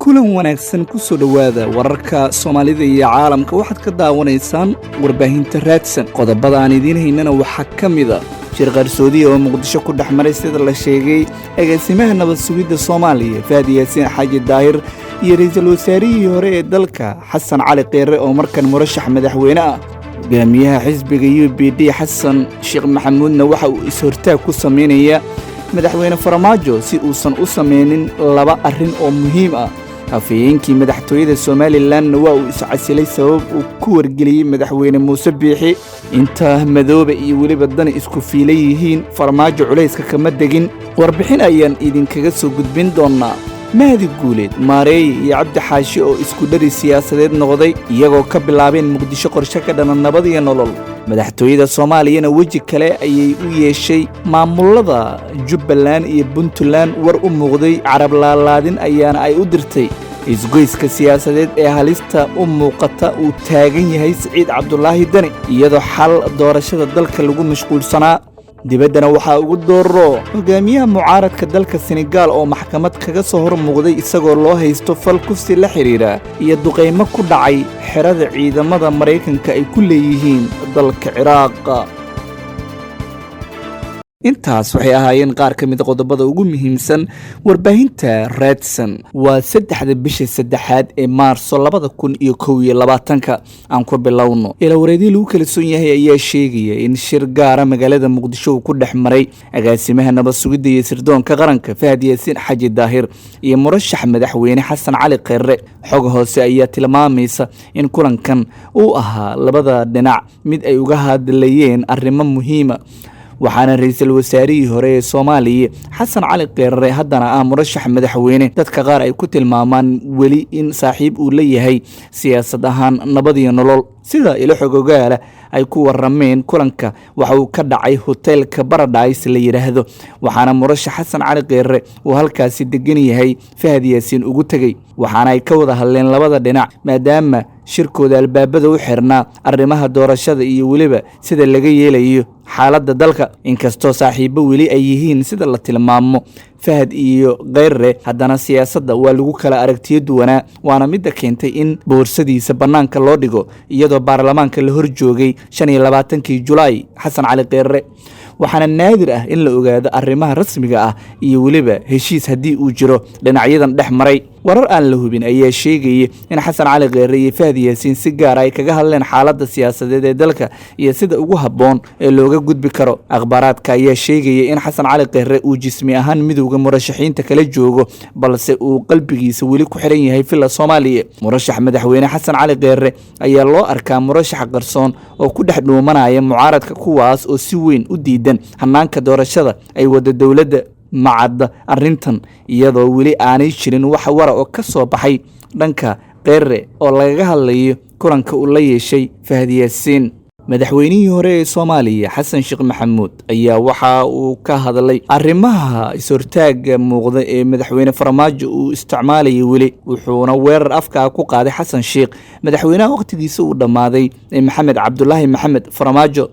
kulan wanaagsan ku soo dhawaada wararka Soomaalida iyo caalamka waxaad ka daawanaysaan warbaahinta raadsan qodobada aan idiin haynana waxa kamida shir qarsoodi oo Muqdisho ku dhaxmaray sida la sheegay agaasimaha nabad sugidda Soomaaliya Fahad Yaasiin Xaaji Daahir iyo ra'iisul wasaarihii hore ee dalka Xasan Cali Qeere oo markan murashax madaxweyne ah hogaamiyaha xisbiga UPD Xasan Sheekh Maxamuudna waxa uu is-hortaag ku sameynaya madaxweyne Farmaajo si uusan u sameynin laba arrin oo muhiim ah afayeenkii madaxtooyada Somaliland waa uu iscasilay sabab uu ku wargeliyay madaxweyne Muuse Biixi inta madoobe iyo waliba dan isku fiilay yihiin Farmaajo culayska kama degin warbixin ayaan idinkaga soo gudbin doonaa Mahdi Guuleed Maareey iyo Cabdi Xaashi oo isku dhari siyaasadeed noqday iyagoo ka bilaabeen Muqdisho qorshe ka dhan nabad iyo nolol madaxtooyada Soomaaliyana waji kale ayay u yeeshay maamulada Jubbaland iyo Puntland war u muuqday carab laalaadin ayaana ay u dirtay isgoyska siyaasadeed ee halista u muuqata uu taagan yahay Saciid Cabdullaahi Dani iyadoo xal doorashada dalka lagu mashquulsanaa dibaddana waxaa ugu dooro hogaamiyaha mucaaradka dalka Senegal oo maxkamad kaga soo hor muuqday isagoo loo haysto fal kufsi la xiriira iyo duqeymo ku dhacay xerada ciidamada Mareykanka ay ku leeyihiin dalka Ciraaq intaas waxay ahaayeen qaar ka mid qodobada ugu muhiimsan warbaahinta raadsan waa 3 bisha saddexaad ee Maarso 2021 aan ku bilowno ila wareedii lagu kala soon yahay ayaa sheegaya in shir gaar ah magaalada Muqdisho ku dhaxmaray agaasimaha nabad sugidda iyo sirdoonka qaranka Fahad Yaasiin Xaaji Daahir iyo murashax madaxweyne Xasan Cali Qeere xog hoose ayaa tilmaamaysa in kulankan uu ahaa labada dhinac mid ay uga hadlayeen arrimo muhiim ah waxaana ra'iisul wasaarihii hore ee Soomaaliya Xasan Cali Qeere haddana murashax madaxweyne dadka qaar ay ku tilmaamaan weli in saaxiib uu leeyahay siyaasad ahaan nabad iyo nolol sida ilo xogogaala ay ku warameen kulanka waxa uu ka dhacay hotelka Paradise la yiraahdo waxaana murashax Xasan Cali Qeere uu halkaasi degan yahay Fahad Yaasiin ugu tagay waxaana ay ka wada hadleen labada dhinac maadaama shirkooda albaabada u xirnaa arrimaha doorashada iyo waliba sida laga yeelayo xaaladda dalka inkastoo saaxiibo weli ay yihiin sida la tilmaamo Fahad iyo Qeere haddana siyaasadda waa lagu kala aragtiyo duwanaa waana mid keentay in boorsadiisa banaanka loo dhigo iyadoo baarlamaanka la hor joogay 25 July Xasan Cali Qeere waxaana naadir ah in la ogaado arrimaha rasmiga ah iyo waliba heshiis haddii uu jiro dhinacyadan dhex maray warar aan la hubin ayaa sheegaya in Xasan Cali Qeere iyo Fahad Yaasiin si gaar ah ay kaga hadleen xaaladda siyaasadeed ee dalka iyo sida ugu habboon ee looga gudbi karo akhbaaraadka ayaa sheegaya in Xasan Cali Qeere uu jismi ahaan midowga murashaxiinta kala joogo balse uu qalbigiisa weli ku xiran yahay filla Soomaaliya murashax madaxweyne Xasan Cali Qeere ayaa loo arkaa murashax qarsoon oo ku dhex dhuumanaya mucaaradka kuwaas oo si weyn u diidan hanaanka doorashada ay wada dawladda macad arrintan iyadoo weli aanay jirin wax wara oo ka soo baxay dhanka Qeere oo laga hadlayo kulanka uu la yeeshay Fahad Yaasiin madaxweynihii hore ee Soomaaliya Xasan Sheekh Maxamuud ayaa waxa uu ka hadlay arrimaha is-hortaaga muuqda ee madaxweyne Farmaajo uu isticmaalay weli wuxuuna weerar afka ku qaaday Xasan Sheekh madaxweynaha waqtigiisa uu dhamaaday Maxamed Cabdullaahi Maxamed Farmaajo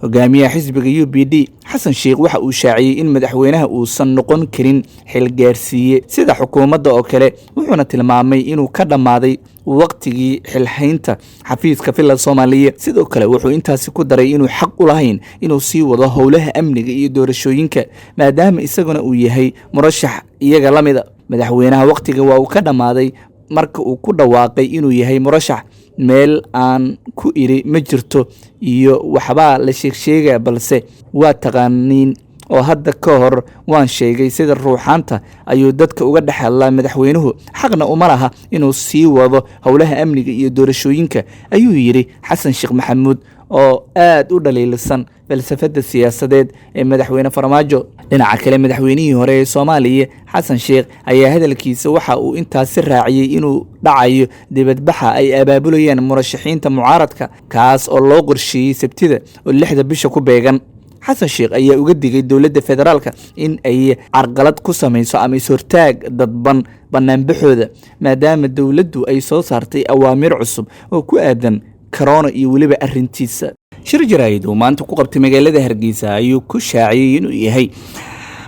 hogaamiyaha xisbiga UPD Xasan Sheekh waxa uu shaaciyay in madaxweynaha uusan noqon karin xil gaarsiiye sida xukuumadda oo kale wuxuuna tilmaamay inuu ka dhamaaday waqtigii xilhaynta xafiiska filla Soomaaliya sidoo kale wuxuu intaasi ku daray inuu xaq u lahayn inuu sii wado howlaha amniga iyo doorashooyinka maadaama isaguna uu yahay murashax iyaga lamida madaxweynaha waqtiga waa uu ka dhamaaday marka uu ku dhawaaqay inuu yahay murashax meel aan ku iri ma jirto iyo waxba la sheegay balse waa taqaaniin oo hadda ka hor waan sheegay sida ruuxaanta ayuu dadka uga dhaxalaa madaxweynuhu xaqna uma laha inuu sii wado howlaha amniga iyo doorashooyinka ayuu yiri Xasan Sheekh Maxamuud oo aad u dhaliilsan falsafada siyaasadeed ee madaxweyne Farmaajo dhinaca kale madaxweynihii hore ee Soomaaliya Xasan Sheekh ayaa hadalkiisa waxa uu intaas raaciyay inuu dhacayo dibadbaxa ay abaabulayaan murashaxiinta mucaaradka kaas oo loo qorsheeyay Sabtida oo 6 bisha ku beegan Xasan Sheekh ayaa uga digay dawladda federaalka in ay carqalad ku samayso ama is-hortaag dadban banaanbaxooda maadaama dawladdu ay soo saartay awaamir cusub oo ku aadan corona iyo waliba arrintiisa shir jaraa'id oo maanta ku qabtay magaalada Hargeysa ayuu ku shaaciyay inuu yahay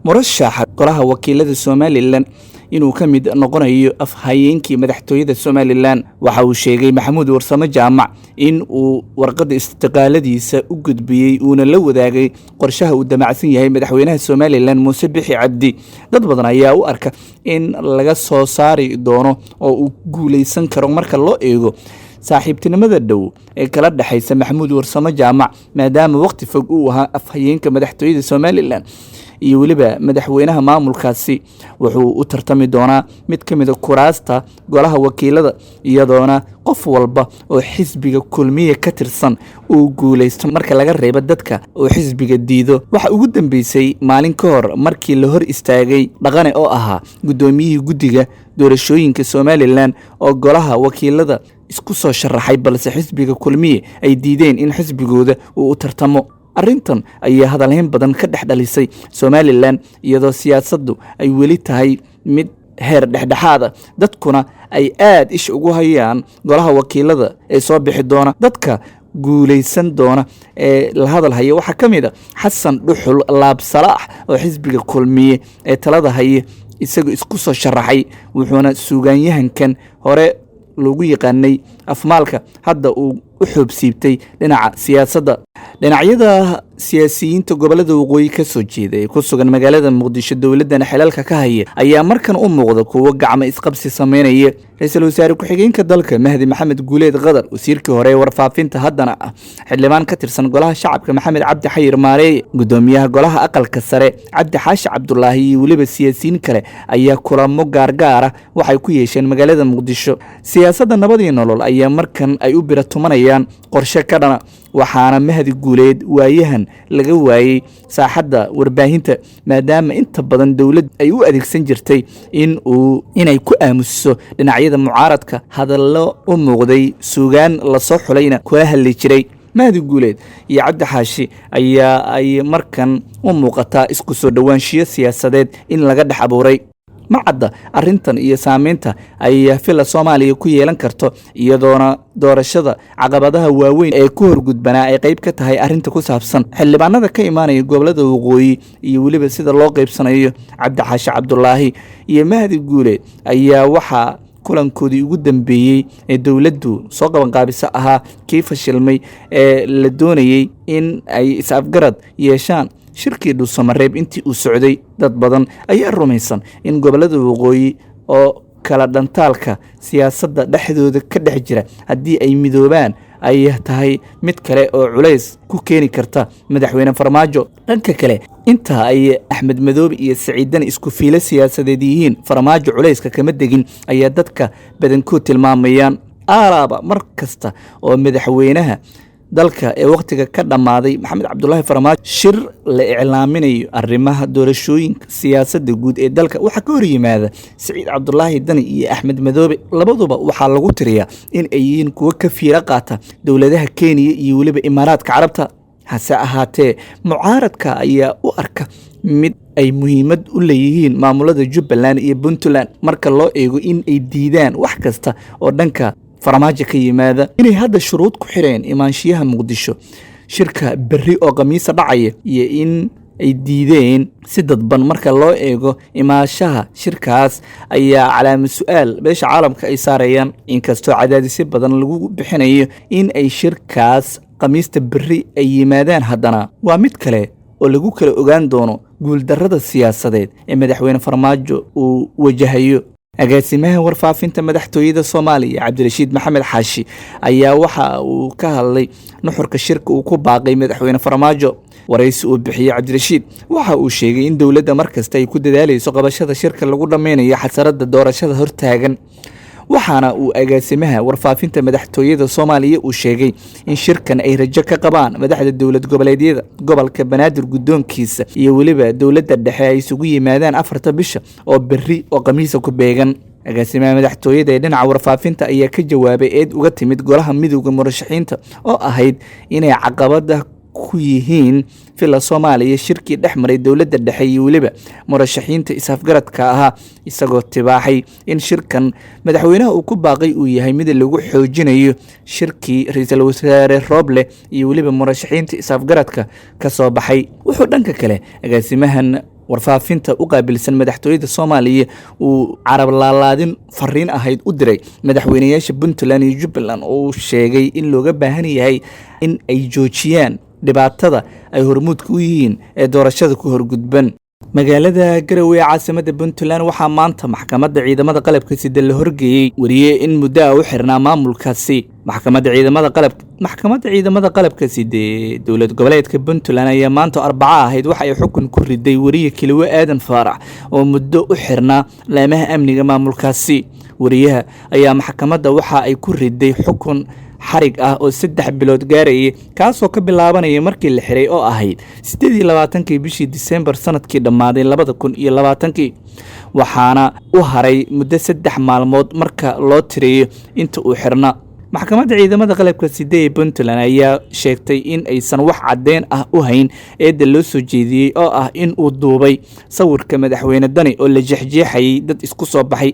murashaxa golaha wakiilada Somaliland inuu ka mid noqonayo afhayeenkii madaxtooyada Somaliland. Waxa uu sheegay Maxamuud Warsame Jaamac in uu warqadda istiqaaladiisa u gudbiyay uuna la wadaagay qorshaha uu damacsan yahay madaxweynaha Somaliland Muuse Bixi Cabdi. Dad badan ayaa u arka in laga soo saari doono oo uu guuleysan karo marka loo eego saaxiibtinimada dhow ee kala dhaxaysa Maxamuud Warsame Jaamac, maadaama waqti fog uu ahaa afhayeenka madaxtooyada Somaliland iyo waliba madaxweynaha maamulkaasi. Wuxuu u tartami doonaa mid ka mid ah kuraasta golaha wakiilada, iyadoona qof walba oo xisbiga kulmiye ka tirsan uu guuleysto marka laga reebo dadka oo xisbiga diido. Waxa ugu dambeysay maalin ka hor markii la hor istaagay Dhaqane oo ahaa gudoomiyihii guddiga doorashooyinka Somaliland oo golaha wakiilada isku soo sharaxay, balse xisbiga kulmiye ay diideen in xisbigooda uu u tartamo. arrintan ayaa hadalhayn badan ka dhex dhalisay Somaliland, iyadoo siyaasaddu ay weli tahay mid heer dhexdhexaad ah, dadkuna ay aad ish ugu hayaan golaha wakiilada ee soo bixi doona. Dadka guuleysan doona ee la hadal haya waxaa ka mid ah Xasan Dhuxul Laab Salaax oo xisbiga kulmiye ee talada haya isagoo isku soo sharaxay, wuxuuna suugaanyahankan hore loogu yaqaanay afmaalka hadda uu u xoobsiibtay dhinaca siyaasadda. dhinacyada siyaasiyiinta gobolada waqooyi ka soo jeeda ee ku sugan magaalada Muqdisho dowladana xelalka ka haya ayaa markan u muuqda kuwo gacmo isqabsi sameynaya. Ra'iisul Wasaare ku-xigeenka dalka Mahdi Maxamed Guuleed Qadar, wasiirkii hore ee warfaafinta haddana ah xildhibaan ka tirsan golaha shacabka Maxamed Cabdi Xayir Maareeye, gudoomiyaha golaha aqalka sare Cabdi Xaashi Cabdullaahi iyo waliba siyaasiyiin kale ayaa kulamo gaargaar ah waxay ku yeesheen magaalada Muqdisho. Siyaasadda nabad iyo nolol ayaa markan ay u biratumanayaan qorshe ka dhana, waxaana Mahdi Guuleed waayahan laga waayay saaxadda warbaahinta, maadaama inta badan dowladda ay u adeegsan jirtay inay ku aamusiso dhinacyada mucaaradka. hadallo u muuqday suugaan la soo xulayna kula hadli jiray. Mahdi Guuleed iyo Cabdi Xaashi ayaa ay markan u muuqataa isku soo dhawaanshiyo siyaasadeed in laga dhex abuuray. macadda arrintan iyo saameynta ay fila Soomaaliya ku yeelan karto, iyadoona doorashada caqabadaha waaweyn ee ku horgudbanaa ay qayb ka tahay arrinta ku saabsan xildhibaanada ka imaanaya gobolada waqooyi iyo waliba sida loo qaybsanayo. Cabdi Xaashi Cabdullaahi iyo Mahdi Guuleed ayaa waxaa kulankoodii ugu dambeeyay ee dowladdu soo qabanqaabisa ahaa kii fashilmay ee la doonayay in ay is-afgarad yeeshaan shirkii Dhuusamareeb intii uu socday. dad badan ayaa rumaysan in gobolada waqooyi oo kala dhantaalka siyaasadda dhexdooda ka dhex jira haddii ay midoobaan ay tahay mid kale oo culays ku keeni karta madaxweyne Farmaajo. dhanka kale, inta ay Axmed Madoobe iyo Siciidan isku fiilo siyaasadeed yihiin, Farmaajo culayska kama degin ayaa dadka badankood tilmaamayaan. aalaaba mar kasta oo madaxweynaha dalka ee waqtiga ka dhamaaday Maxamed Cabdullaahi Farmaajo shir la iclaaminayo arrimaha doorashooyinka siyaasadda guud ee dalka waxaa ka hor yimaada Siciid Cabdullaahi Dani iyo Axmed Madoobe. labaduba waxaa lagu tiriyaa in ay yihiin kuwo ka fiiro qaata dowladaha Kenya iyo waliba Imaaraadka Carabta. hase ahaatee, mucaaradka ayaa u arka mid ay muhiimad u leeyihiin maamulada Jubbaland iyo Puntland marka loo eego in ay diidaan wax kasta oo dhanka Farmaajo ka yimaada. inay hadda shuruud ku xireen imaanshiyaha Muqdisho shirka berri oo khamiisa dhacaya, iyo in ay diideen si dadban marka loo eego imaashaha shirkaas ayaa calaamad su'aal beesha caalamka ay saarayaan. inkastoo cadaadisyo badan lagu bixinayo in ay shirkaas khamiista berri ay yimaadaan, haddana waa mid kale oo lagu kala ogaan doono guuldarrada siyaasadeed ee madaxweyne Farmaajo uu wajahayo. agaasimaha warfaafinta madaxtooyada Soomaaliya Cabdirashiid Maxamed Xaashi ayaa waxa uu ka hadlay nuxurka shirka uu ku baaqay madaxweyne Farmaajo. waraysi uu bixiyay Cabdirashiid waxa uu sheegay in dowladda markasta ay ku dadaalayso qabashada shirka lagu dhameynayo xasarada doorashada hortaagan. waxaana uu agaasimaha warfaafinta madaxtooyada Soomaaliya uu sheegay in shirkan ay rajo ka qabaan madaxda dowlad goboleedyada gobolka Banaadir gudoonkiisa iyo waliba dowladda dhexe ay isugu yimaadaan 4 bisha oo berri oo khamiisa ku beegan. agaasimaha madaxtooyada ee dhinaca warfaafinta ayaa ka jawaabay eed uga timid golaha midowga murashaxiinta oo ahayd inay caqabada ku yihiin fila Soomaaliya shirkii dhexmaray dowladda dhexe iyo waliba murashaxiinta isafgaradka ahaa, isagoo tibaaxay in shirkan madaxweynaha uu ku baaqay uu yahay mid lagu xoojinayo shirkii ra'iisul wasaare Roble iyo waliba murashaxiinta isafgaradka ka soo baxay. wuxuu dhanka kale agaasimahan warfaafinta u qaabilsan madaxtooyada Soomaaliya uu carab laalaadin fariin ahayd u diray madaxweynayaasha Puntland iyo Jubbaland oo sheegay in looga baahan yahay in ay joojiyaan dhibaatada ay hormuudka u yihiin ee doorashada ku horgudban. magaalada Garowe ee caasimadda Puntland waxaa maanta maxkamadda ciidamada qalabka sida la horgeeyay wariye in muddo u xirnaa maamulkaasi. maxkamadda ciidamada qalabka sida dowlad goboleedka Puntland ayaa maanta Arbaca ahayd waxa ay xukun ku riday wariye Kilwe Aadan Faarax oo muddo u xirnaa laamaha amniga maamulkaasi. wariyaha ayaa maxkamadda waxa ay ku riday xukun xarig ah oo 3 bilood gaarayay kaasoo ka bilaabanaya markii la xiray oo ahayd 28 bishii December sanadkii dhamaaday 2020 waxaana u haray muddo 3 maalmood marka loo tiriyo inta uu xirna. maxkamadda ciidamada qalabka sida ee Puntland ayaa sheegtay in aysan wax cadeyn ah u hayn eedda loo soo jeediyay oo ah in uu duubay sawirka madaxweyne Dani oo la jeexjeexay dad isku soo baxay.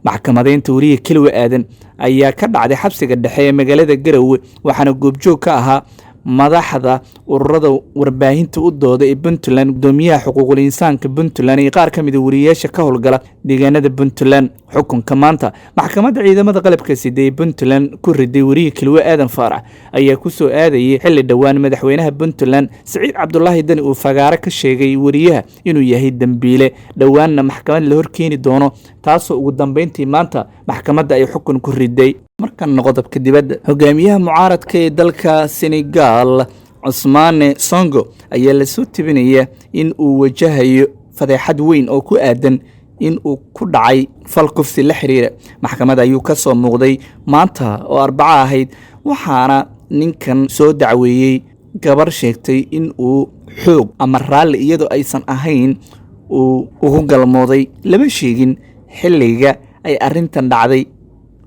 maxkamadeynta wariye Kilwe Aadan ayaa ka dhacday xabsiga dhexe ee magaalada Garowe waxaana goobjoog ka ahaa madaxda ururada warbaahinta u dooda ee Puntland, gudoomiyaha xuquuqul insaanka Puntland iyo qaar ka mid ah wariyeyaasha ka howlgala deegaanada Puntland. xukunka maanta maxkamadda ciidamada qalabka sida ee Puntland ku riday wariye Kilwe Aadan Faarax ayaa ku soo aadayay xilli dhawaan madaxweynaha Puntland Siciid Cabdullaahi Dani uu fagaare ka sheegay wariyaha inuu yahay dambiile dhawaanna maxkamad la horkeeni doono taasoo ugu dambeyntii maanta maxkamadda ay xukun ku riday. markan qodobka dibadda hogaamiyaha mucaaradka ee dalka Senegal Ousmane Sonko ayaa la soo tibinaya in uu wajahayo fadeexad weyn oo ku aadan in uu ku dhacay fal kufsi la xiriira. maxkamadda ayuu ka soo muuqday maanta oo Arbaca ahayd waxaana ninkan soo dacweeyay gabar sheegtay in uu xoog ama raalli iyadoo aysan ahayn uu ugu galmooday. lama sheegin xilliga ay arrintan dhacday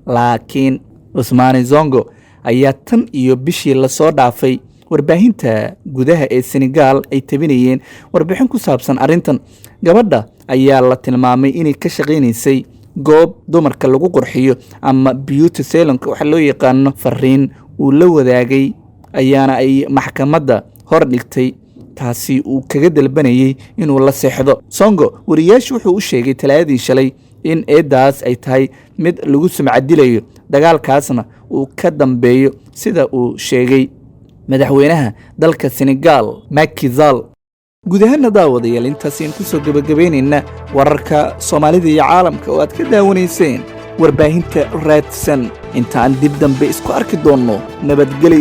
laakiin Ousmane Sonko ayaa tan iyo bishii la soo dhaafay warbaahinta gudaha ee Senegal ay tabinayeen warbixin ku saabsan arrintan. gabadha ayaa la tilmaamay inay ka shaqeynaysay goob dumarka lagu qurxiyo ama beauty salon waxa loo yaqaan. fariin uu la wadaagay ayaana ay maxkamadda hor dhigtay taasi uu kaga dalbanayay inuu la seexdo. Sonko wariyaashu wuxuu u sheegay Talaadii shalay in eedaas ay tahay mid lagu sumcadilayo dagaalkaasna uu ka dambeeyo sida uu sheegay madaxweynaha dalka Senegal Macky Sall. guud ahaan daawadayaal intaasaan ku soo gabagabeynayna wararka Soomaalida iyo caalamka oo aad ka daawanayseen warbaahinta Redsun. intaan dib dambe isku arki doonno nabadgelyo.